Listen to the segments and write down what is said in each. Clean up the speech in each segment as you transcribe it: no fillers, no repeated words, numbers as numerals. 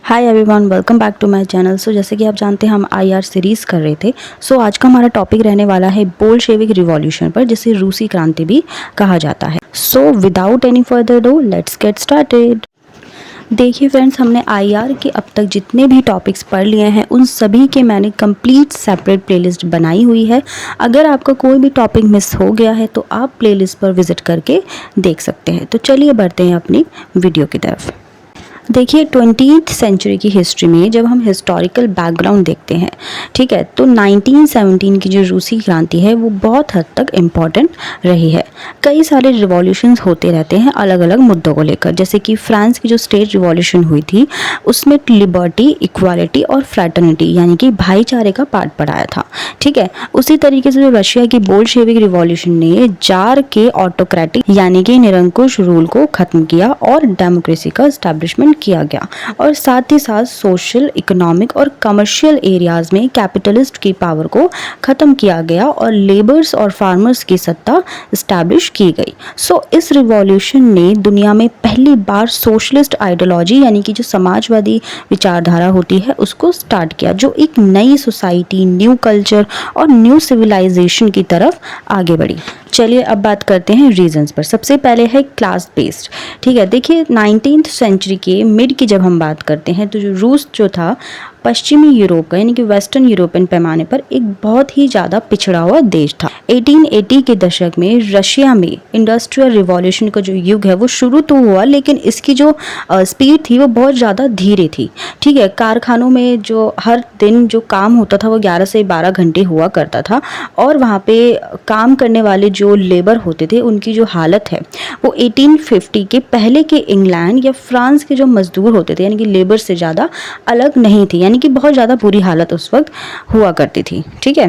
Hi everyone, welcome back to my channel. जैसे कि आप जानते हैं हम आईआर सीरीज़ कर रहे थे। आज का हमारा टॉपिक रहने वाला है बोल्शेविक रिवॉल्यूशन पर, जिसे रूसी क्रांति भी कहा जाता है। Without any further do let's get started. देखिए फ्रेंड्स, हमने आईआर के अब तक जितने भी टॉपिक्स पढ़ लिए हैं उन सभी के मैंने कंप्लीट सेपरेट प्लेलिस्ट बनाई हुई है। अगर आपका कोई भी टॉपिक मिस हो गया है तो आप प्लेलिस्ट पर विजिट करके देख सकते हैं। तो चलिए बढ़ते हैं अपनी वीडियो की तरफ। देखिए 20th सेंचुरी की हिस्ट्री में जब हम हिस्टोरिकल बैकग्राउंड देखते हैं, ठीक है, तो 1917 की जो रूसी क्रांति है वो बहुत हद तक इम्पॉर्टेंट रही है। कई सारे रिवॉल्यूशंस होते रहते हैं अलग अलग मुद्दों को लेकर। जैसे कि फ्रांस की जो स्टेट रिवॉल्यूशन हुई थी उसमें लिबर्टी, इक्वालिटी और फ्रैटर्निटी यानी कि भाईचारे का पाठ पढ़ाया था, ठीक है। उसी तरीके से जो रशिया की बोल्शेविक रिवॉल्यूशन ने जार के ऑटोक्रेटिक यानी कि निरंकुश रूल को खत्म किया और डेमोक्रेसी का एस्टैब्लिशमेंट किया गया, और साथ ही साथ सोशल, इकोनॉमिक और कमर्शियल एरियाज में कैपिटलिस्ट की पावर को खत्म किया गया और लेबर्स और फार्मर्स की सत्ता एस्टैब्लिश की गई। इस रिवॉल्यूशन ने दुनिया में पहली बार सोशलिस्ट आइडियोलॉजी यानी कि जो समाजवादी विचारधारा होती है उसको स्टार्ट किया, जो एक नई सोसाइटी, न्यू कल्चर और न्यू सिविलाइजेशन की तरफ आगे बढ़ी। चलिए अब बात करते हैं रीजंस पर। सबसे पहले है क्लास बेस्ड, ठीक है। देखिए 19th सेंचुरी के मिड की जब हम बात करते हैं तो जो रूस जो था पश्चिमी यूरोप का यानी कि वेस्टर्न यूरोपियन पैमाने पर एक बहुत ही ज़्यादा पिछड़ा हुआ देश था। 1880 के दशक में रशिया में इंडस्ट्रियल रिवॉल्यूशन का जो युग है वो शुरू तो हुआ, लेकिन इसकी जो स्पीड थी वो बहुत ज़्यादा धीरे थी, ठीक है। कारखानों में जो हर दिन जो काम होता था वो 11 से 12 घंटे हुआ करता था, और वहाँ पे काम करने वाले जो लेबर होते थे उनकी जो हालत है वो 1850 के पहले के इंग्लैंड या फ्रांस के जो मजदूर होते थे यानी कि लेबर से ज़्यादा अलग नहीं थी, यानी कि बहुत ज़्यादा बुरी हालत उस वक्त हुआ करती थी, ठीक है।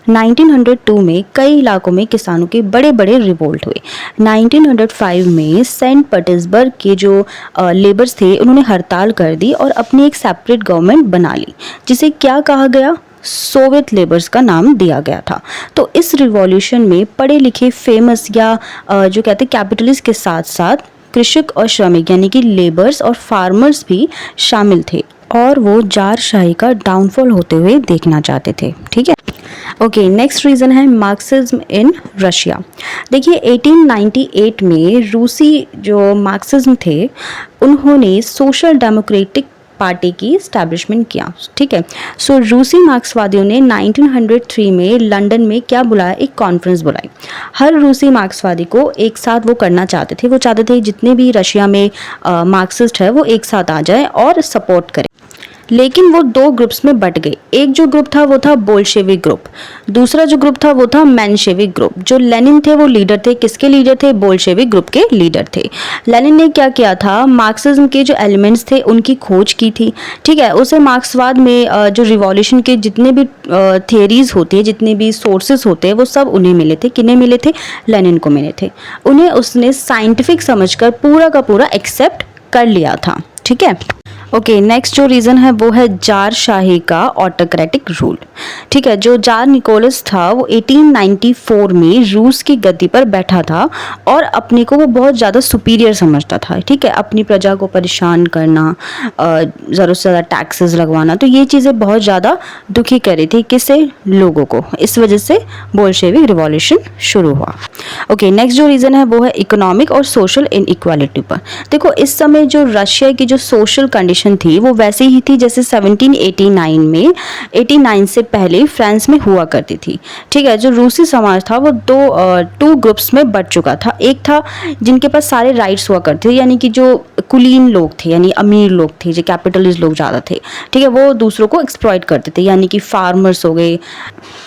1902 में कई इलाकों में किसानों के बड़े बड़े रिवोल्ट हुए। 1905 में सेंट पीटर्सबर्ग के जो लेबर्स थे उन्होंने हड़ताल कर दी और अपनी एक सेपरेट गवर्नमेंट बना ली, जिसे क्या कहा गया, सोवियत लेबर्स का नाम दिया गया था। तो इस रिवॉल्यूशन में पढ़े लिखे फेमस या जो कहते हैं कैपिटलिस्ट के साथ साथ कृषक और श्रमिक यानी कि लेबर्स और फार्मर्स भी शामिल थे, और वो जारशाही का डाउनफॉल होते हुए देखना चाहते थे, ठीक है। ओके, नेक्स्ट रीज़न है मार्क्सिज्म इन रशिया। देखिए 1898 में रूसी जो मार्क्सिज्म थे उन्होंने सोशल डेमोक्रेटिक पार्टी की स्टैब्लिशमेंट किया, ठीक है। रूसी मार्क्सवादियों ने 1903 में लंदन में क्या बुलाया, एक कॉन्फ्रेंस बुलाई। हर रूसी मार्क्सवादी को एक साथ वो करना चाहते थे, वो चाहते थे जितने भी रशिया में मार्क्सिस्ट है वो एक साथ आ जाए और सपोर्ट करें। लेकिन वो दो ग्रुप्स में बट गए। एक जो ग्रुप था वो था बोल्शेविक ग्रुप, दूसरा जो ग्रुप था वो था मेंशेविक ग्रुप। जो लेनिन थे वो लीडर थे, किसके लीडर थे, बोल्शेविक ग्रुप के लीडर थे। लेनिन ने क्या किया था, मार्क्सिज्म के जो एलिमेंट्स थे उनकी खोज की थी, ठीक है। उसे मार्क्सवाद में जो रिवॉल्यूशन के जितने भी थियरीज होती है, जितने भी सोर्सेज होते हैं वो सब उन्हें मिले थे। किन्हें मिले थे, लेनिन को मिले थे। उन्हें उसने साइंटिफिक समझकर पूरा का पूरा एक्सेप्ट कर लिया था, ठीक है। ओके, नेक्स्ट जो रीज़न है वो है जार शाही का ऑटोक्रेटिक रूल, ठीक है। जो जार निकोलस था वो 1894 में रूस की गद्दी पर बैठा था और अपने को वो बहुत ज़्यादा सुपीरियर समझता था, ठीक है। अपनी प्रजा को परेशान करना, ज़रूरत से ज़्यादा टैक्सेस लगवाना, तो ये चीज़ें बहुत ज़्यादा दुखी कर रही थी किसे, लोगों को। इस वजह से बोल्शेविक रिवॉल्यूशन शुरू हुआ। ओके, नेक्स्ट जो रीज़न है वो है इकोनॉमिक और सोशल इनइक्वालिटी पर। देखो इस समय जो रशिया की जो सोशल कंडीशन थी वो वैसे ही थी जैसे 1789 में 89 से पहले फ्रांस में हुआ करती थी, ठीक है। जो रूसी समाज था वो टू ग्रुप्स में बट चुका था। एक था जिनके पास सारे राइट्स हुआ करते थे, यानी कि जो कुलीन लोग थे यानी अमीर लोग थे, जो कैपिटलिस्ट लोग ज़्यादा थे, ठीक है, वो दूसरों को एक्सप्लॉइट करते थे, यानी कि फार्मर्स हो गए।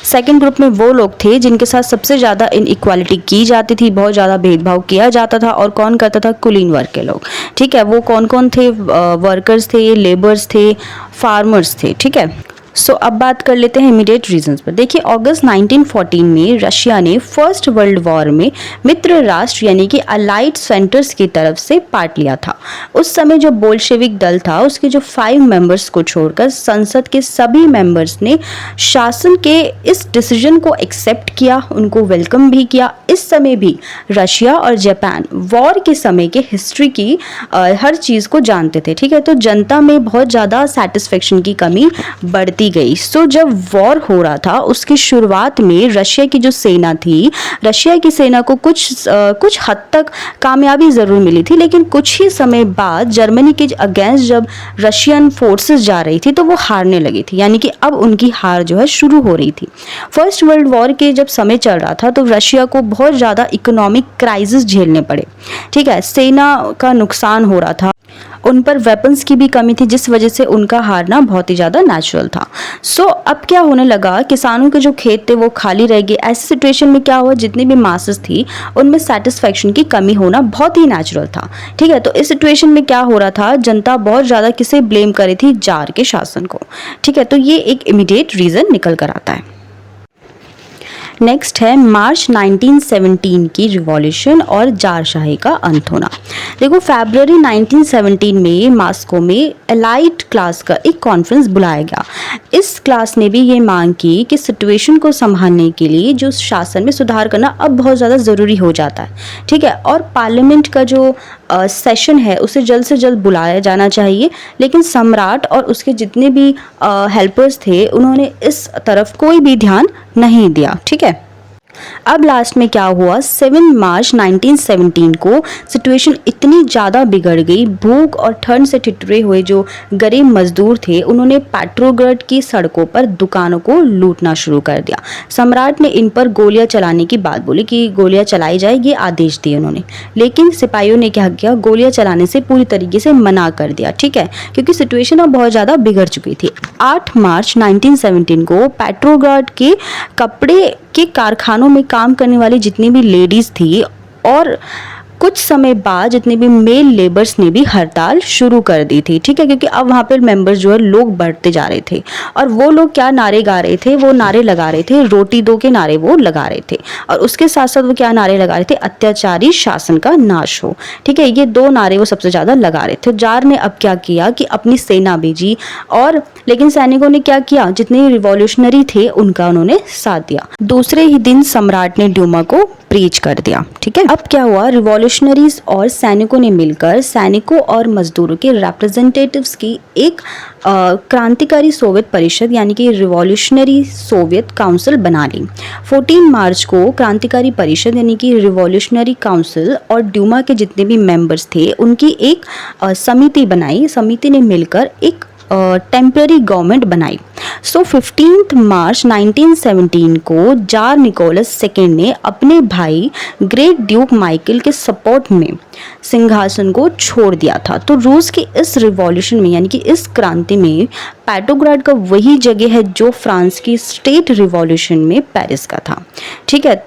सेकेंड ग्रुप में वो लोग थे जिनके साथ सबसे ज़्यादा इनइक्वालिटी की जाती थी, बहुत ज़्यादा भेदभाव किया जाता था, और कौन करता था, कुलीन वर्ग के लोग, ठीक है। वो कौन कौन थे, वर्कर्स थे, लेबर्स थे, फार्मर्स थे, ठीक है। सो अब बात कर लेते हैं इमीडिएट रीजंस पर। देखिए अगस्त 1914 में रशिया ने फर्स्ट वर्ल्ड वॉर में मित्र राष्ट्र यानी कि अलाइड सेंटर्स की तरफ से पार्ट लिया था। उस समय जो बोल्शेविक दल था उसके जो 5 मेंबर्स को छोड़कर संसद के सभी मेंबर्स ने शासन के इस डिसीजन को एक्सेप्ट किया, उनको वेलकम भी किया। इस समय भी रशिया और जापान वॉर के समय के हिस्ट्री की हर चीज़ को जानते थे, ठीक है। तो जनता में बहुत ज़्यादा सेटिस्फेक्शन की कमी बढ़ती गई। सो जब वॉर हो रहा था उसकी शुरुआत में रशिया की जो सेना थी, रशिया की सेना को कुछ हद तक कामयाबी ज़रूर मिली थी, लेकिन कुछ ही समय बाद जर्मनी के अगेंस्ट जब रशियन फोर्सेस जा रही थी तो वो हारने लगी थी, यानी कि अब उनकी हार जो है शुरू हो रही थी। फर्स्ट वर्ल्ड वॉर के जब समय चल रहा था तो रशिया को बहुत ज़्यादा इकोनॉमिक क्राइसिस झेलने पड़े, ठीक है। सेना का नुकसान हो रहा था, उन पर वेपन्स की भी कमी थी, जिस वजह से उनका हारना बहुत ही ज़्यादा नेचुरल था। सो अब क्या होने लगा, किसानों के जो खेत थे वो खाली रह गए। ऐसी सिचुएशन में क्या हुआ, जितनी भी मासेस थी उनमें सेटिस्फेक्शन की कमी होना बहुत ही नेचुरल था, ठीक है। तो इस सिचुएशन में क्या हो रहा था, जनता बहुत ज़्यादा किसे ब्लेम कर रही थी, जार के शासन को, ठीक है। तो ये एक इमीडिएट रीज़न निकल कर आता है। नेक्स्ट है मार्च 1917 की रिवॉल्यूशन और जारशाही का अंत होना। देखो फरवरी 1917 में मॉस्को में एलाइट क्लास का एक कॉन्फ्रेंस बुलाया गया। इस क्लास ने भी ये मांग की कि सिचुएशन को संभालने के लिए जो शासन में सुधार करना अब बहुत ज़्यादा ज़रूरी हो जाता है, ठीक है। और पार्लियामेंट का जो सेशन है उसे जल्द से जल्द बुलाया जाना चाहिए। लेकिन सम्राट और उसके जितने भी हेल्पर्स थे उन्होंने इस तरफ कोई भी ध्यान नहीं दिया, ठीक है। अब लास्ट में क्या हुआ, 7 मार्च 1917 को सिचुएशन इतनी ज़्यादा बिगड़ गई, भूख और ठंड से ठिठुरे हुए जो गरीब मजदूर थे उन्होंने पेट्रोग्राड की सड़कों पर दुकानों को लूटना शुरू कर दिया। सम्राट ने इन पर गोलियां चलाने की बात बोली कि गोलियां चलाई जाएगी, आदेश दिए उन्होंने। लेकिन सिपाहियों ने क्या किया, गोलियां चलाने से पूरी तरीके से मना कर दिया, ठीक है, क्योंकि सिचुएशन अब बहुत ज़्यादा बिगड़ चुकी थी। 8 मार्च 1917 को पेट्रोग्राड के कपड़े के कारखानों में काम करने वाली जितनी भी लेडीज़ थी और कुछ समय बाद जितने भी मेल लेबर्स ने भी हड़ताल शुरू कर दी थी, ठीक है, क्योंकि अब वहाँ पे मेंबर्स जो है लोग बढ़ते जा रहे थे। और वो लोग क्या नारे गा रहे थे, वो नारे लगा रहे थे, रोटी दो के नारे वो लगा रहे थे। और उसके साथ साथ वो क्या नारे लगा रहे थे, अत्याचारी शासन का नाश हो, ठीक है। ये 2 नारे वो सबसे ज़्यादा लगा रहे थे। जार ने अब क्या किया कि अपनी सेना भेजी, और लेकिन सैनिकों ने क्या किया, जितने रिवॉल्यूशनरी थे उनका उन्होंने साथ दिया। दूसरे ही दिन सम्राट ने ड्यूमा को प्रीच कर दिया, ठीक है। अब क्या हुआ, रिवॉल्यूशनरीज और सैनिकों ने मिलकर सैनिकों और मजदूरों के रिप्रेजेंटेटिव्स की एक क्रांतिकारी सोवियत परिषद यानी कि रिवॉल्यूशनरी सोवियत काउंसिल बना ली। 14 मार्च को क्रांतिकारी परिषद यानी कि रिवॉल्यूशनरी काउंसिल और ड्यूमा के जितने भी मेंबर्स थे उनकी एक समिति बनाई। समिति ने मिलकर एक टेम्पररी गवर्नमेंट बनाई। सो 15 मार्च 1917 को जार निकोलस सेकेंड ने अपने भाई ग्रेट ड्यूक माइकल के सपोर्ट में सिंहासन को छोड़ दिया था। तो रूस की इस रिवॉल्यूशन में यानी कि इस क्रांति में पेट्रोग्राड का वही जगह है जो फ्रांस की स्टेट रिवॉल्यूशन में पेरिस का था, ठीक है।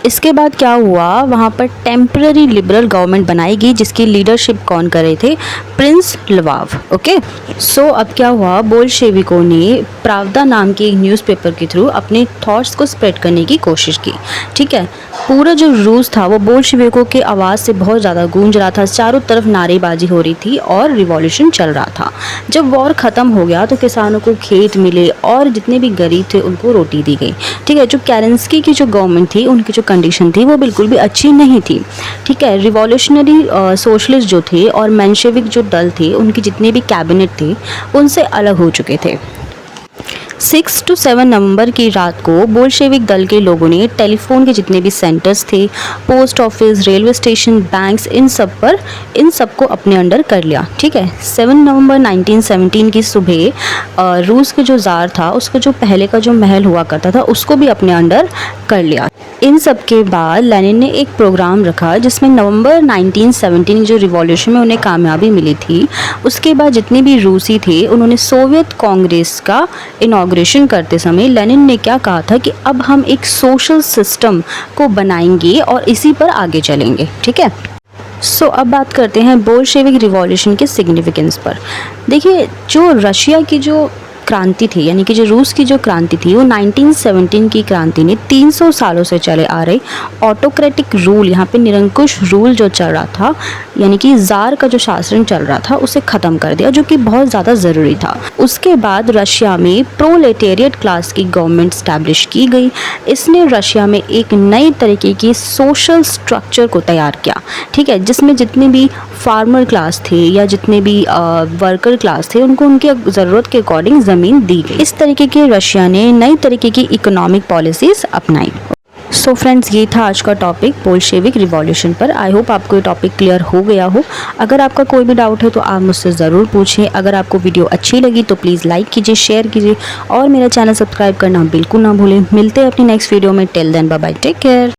इसके बाद क्या हुआ, वहाँ पर टेम्पररी लिबरल गवर्नमेंट बनाई गई जिसकी लीडरशिप कौन कर रहे थे, प्रिंस लवाव, ओके। सो अब क्या हुआ, बोल्शेविकों ने प्रावदा नाम के एक न्यूज़पेपर के थ्रू अपने थॉट्स को स्प्रेड करने की कोशिश की, ठीक है। पूरा जो रूस था वो बोल्शेविकों के आवाज़ से बहुत ज़्यादा गूंज रहा था, चारों तरफ नारेबाजी हो रही थी और रिवॉल्यूशन चल रहा था। जब वॉर ख़त्म हो गया तो किसानों को खेत मिले और जितने भी गरीब थे उनको रोटी दी गई, ठीक है। जो केरेंस्की की जो गवर्नमेंट थी उनकी जो कंडीशन थी वो बिल्कुल भी अच्छी नहीं थी, ठीक है। रिवॉल्यूशनरी सोशलिस्ट जो थे और मेंशेविक जो दल थे उनके जितने भी कैबिनेट थे उनसे अलग हो चुके थे। 6 to 7 नवंबर की रात को बोल्शेविक दल के लोगों ने टेलीफोन के जितने भी सेंटर्स थे, post office, railway station, banks, इन सब को अपने अंडर कर लिया, ठीक है। 7 नवंबर 1917 की सुबह रूस के जो ज़ार था उसका जो पहले का जो महल हुआ करता था उसको भी अपने अंडर कर लिया। इन सब के बाद लेनिन ने एक प्रोग्राम रखा जिसमें नवंबर 1917 जो रिवॉल्यूशन में उन्हें कामयाबी मिली थी उसके बाद जितने भी रूसी थे उन्होंने सोवियत कांग्रेस का इनॉग्रेशन करते समय लेनिन ने क्या कहा था कि अब हम एक सोशल सिस्टम को बनाएंगे और इसी पर आगे चलेंगे, ठीक है। सो अब बात करते हैं बोल्शेविक रिवॉल्यूशन के सिग्निफिकेंस पर। देखिए जो रशिया की जो क्रांति थी, यानी कि जो रूस की जो क्रांति थी वो 1917 की क्रांति ने 300 सालों से चले आ रहे ऑटोक्रेटिक रूल, यहाँ पे निरंकुश रूल जो चल रहा था, यानी कि जार का जो शासन चल रहा था उसे ख़त्म कर दिया, जो कि बहुत ज़्यादा ज़रूरी था। उसके बाद रशिया में प्रोलेटेरिएट क्लास की गवर्नमेंट स्टैब्लिश की गई। इसने रशिया में एक नई तरीके की सोशल स्ट्रक्चर को तैयार किया, ठीक है, जिसमें जितने भी फार्मर क्लास थे या जितने भी वर्कर क्लास थे उनको उनकी ज़रूरत के अकॉर्डिंग ज़मीन दी गई। इस तरीके के रशिया ने नई तरीके की इकोनॉमिक पॉलिसीज़ अपनाई। सो फ्रेंड्स, ये था आज का टॉपिक बोल्शेविक रिवॉल्यूशन पर। आई होप आपको ये टॉपिक क्लियर हो गया हो। अगर आपका कोई भी डाउट है तो आप मुझसे ज़रूर पूछें। अगर आपको वीडियो अच्छी लगी तो प्लीज़ लाइक कीजिए, शेयर कीजिए और मेरा चैनल सब्सक्राइब करना बिल्कुल ना भूलें। मिलते हैं अपनी नेक्स्ट वीडियो में। Till then bye bye, take care.